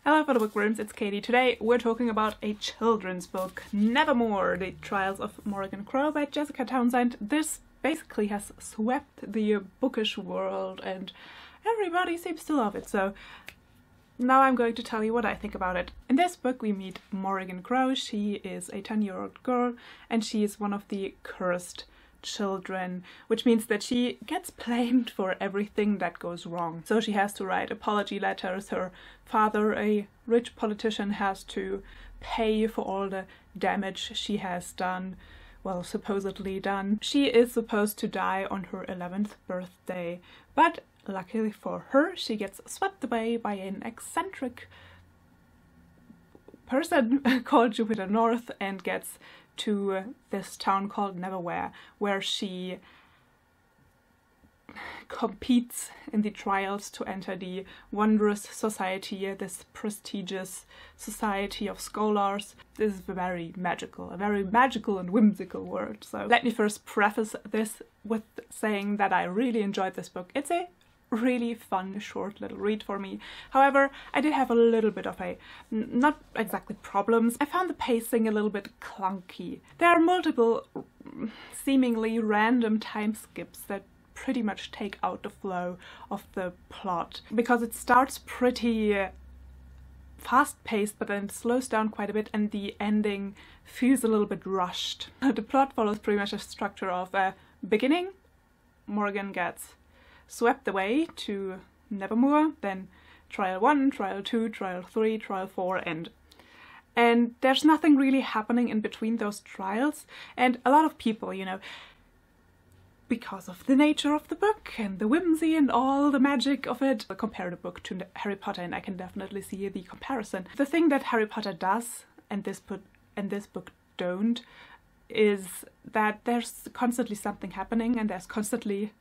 Hello fellow bookworms, it's Katie. Today we're talking about a children's book, Nevermoor, The Trials of Morrigan by Jessica Townsend. This basically has swept the bookish world and everybody seems to love it, so now I'm going to tell you what I think about it. In this book we meet Morrigan. She is a 10-year-old girl and she is one of the cursed children, which means that she gets blamed for everything that goes wrong. So she has to write apology letters. Her father, a rich politician, has to pay for all the damage she has done, well, supposedly done. She is supposed to die on her 11th birthday, but luckily for her, she gets swept away by an eccentric person called Jupiter North and gets to this town called Nevermoor, where she competes in the trials to enter the wondrous society, this prestigious society of scholars. This is a very magical and whimsical world. So let me first preface this with saying that I really enjoyed this book. It's a really fun, short little read for me. However, I did have a little bit of not exactly problems. I found the pacing a little bit clunky. There are multiple seemingly random time skips that pretty much take out the flow of the plot, because it starts pretty fast-paced but then it slows down quite a bit and the ending feels a little bit rushed. The plot follows pretty much a structure of a beginning. Morrigan gets swept away to Nevermoor, then trial 1, trial 2, trial 3, trial 4 end. And there's nothing really happening in between those trials, and a lot of people, you know, because of the nature of the book and the whimsy and all the magic of it, compare the book to Harry Potter, and I can definitely see the comparison. The thing that Harry Potter does and this book don't is that there's constantly something happening and there's constantly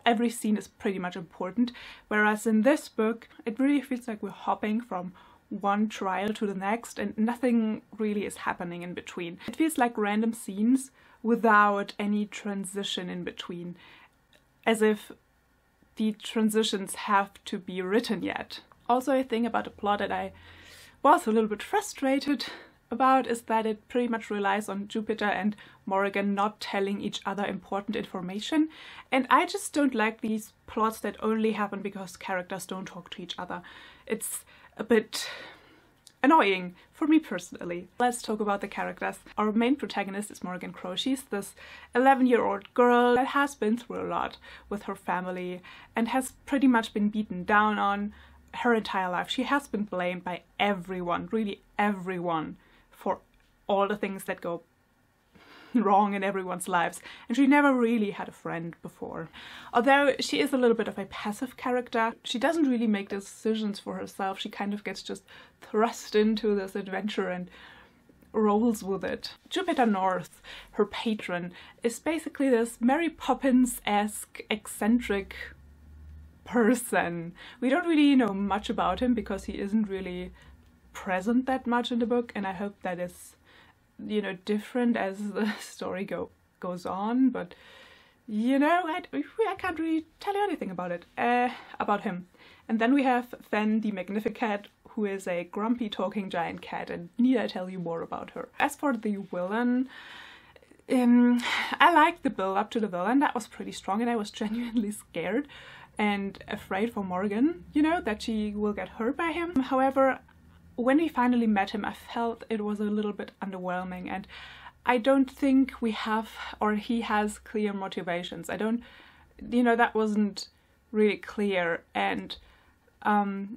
every scene is pretty much important, whereas in this book it really feels like we're hopping from one trial to the next and nothing really is happening in between. It feels like random scenes without any transition in between, as if the transitions have to be written yet. Also, a thing about the plot that I was a little bit frustrated about is that it pretty much relies on Jupiter and Morrigan not telling each other important information, and I just don't like these plots that only happen because characters don't talk to each other. It's a bit annoying for me personally. Let's talk about the characters. Our main protagonist is Morrigan. She's this 11-year-old girl that has been through a lot with her family and has pretty much been beaten down on her entire life. She has been blamed by everyone, really everyone, for all the things that go wrong in everyone's lives, and she never really had a friend before. Although she is a little bit of a passive character, she doesn't really make decisions for herself. She kind of gets just thrust into this adventure and rolls with it. Jupiter North, her patron, is basically this Mary Poppins-esque eccentric person. We don't really know much about him because he isn't really present that much in the book, and I hope that is, you know, different as the story goes on, but you know, I can't really tell you anything about it, about him. And then we have Fen the Magnificat, who is a grumpy talking giant cat, and need I tell you more about her. As for the villain, I liked the build up to the villain. That was pretty strong and I was genuinely scared and afraid for Morrigan, you know, that she will get hurt by him. However, when we finally met him, I felt it was a little bit underwhelming, and I don't think we have, or he has, clear motivations. I don't, you know, that wasn't really clear, and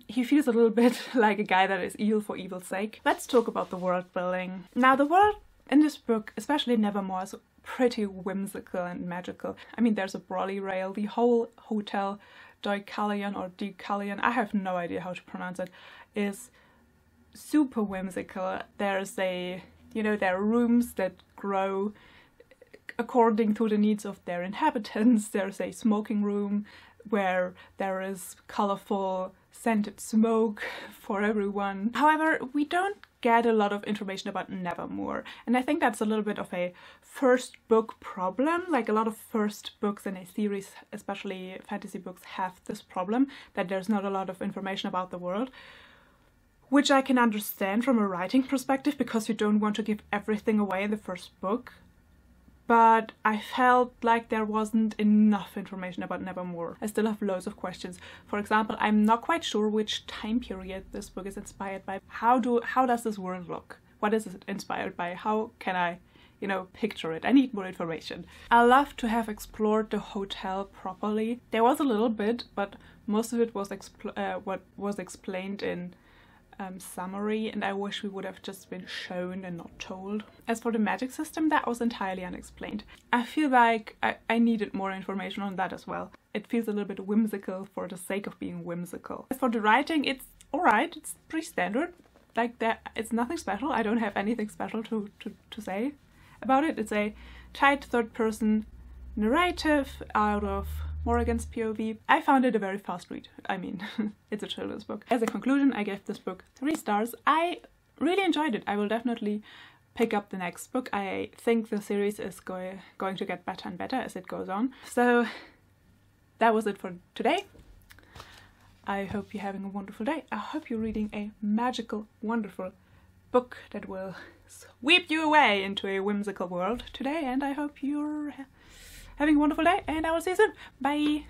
he feels a little bit like a guy that is evil for evil's sake. Let's talk about the world building. Now, the world in this book, especially Nevermoor, is pretty whimsical and magical. I mean, there's a brolly rail, the whole hotel, Deucalion or Deucalion, I have no idea how to pronounce it, is super whimsical. There's there are rooms that grow according to the needs of their inhabitants. There's a smoking room where there is colorful scented smoke for everyone. However, we don't get a lot of information about Nevermoor, and I think that's a little bit of a first book problem. Like, a lot of first books in a series, especially fantasy books, have this problem that there's not a lot of information about the world. which I can understand from a writing perspective because you don't want to give everything away in the first book. But I felt like there wasn't enough information about Nevermoor. I still have loads of questions. For example, I'm not quite sure which time period this book is inspired by. How does this world look? What is it inspired by? How can I, you know, picture it? I need more information. I love to have explored the hotel properly. There was a little bit, but most of it was what was explained in summary, and I wish we would have just been shown and not told. As for the magic system, that was entirely unexplained. I feel like I needed more information on that as well. It feels a little bit whimsical for the sake of being whimsical. As for the writing, it's alright, it's pretty standard. Like, it's nothing special. I don't have anything special to say about it. It's a tight third-person narrative out of Morrigan's POV. I found it a very fast read. I mean, it's a children's book. As a conclusion, I gave this book 3 stars. I really enjoyed it. I will definitely pick up the next book. I think the series is going to get better and better as it goes on. So that was it for today. I hope you're having a wonderful day. I hope you're reading a magical, wonderful book that will sweep you away into a whimsical world today, and I hope you're having a wonderful day, and I will see you soon. Bye!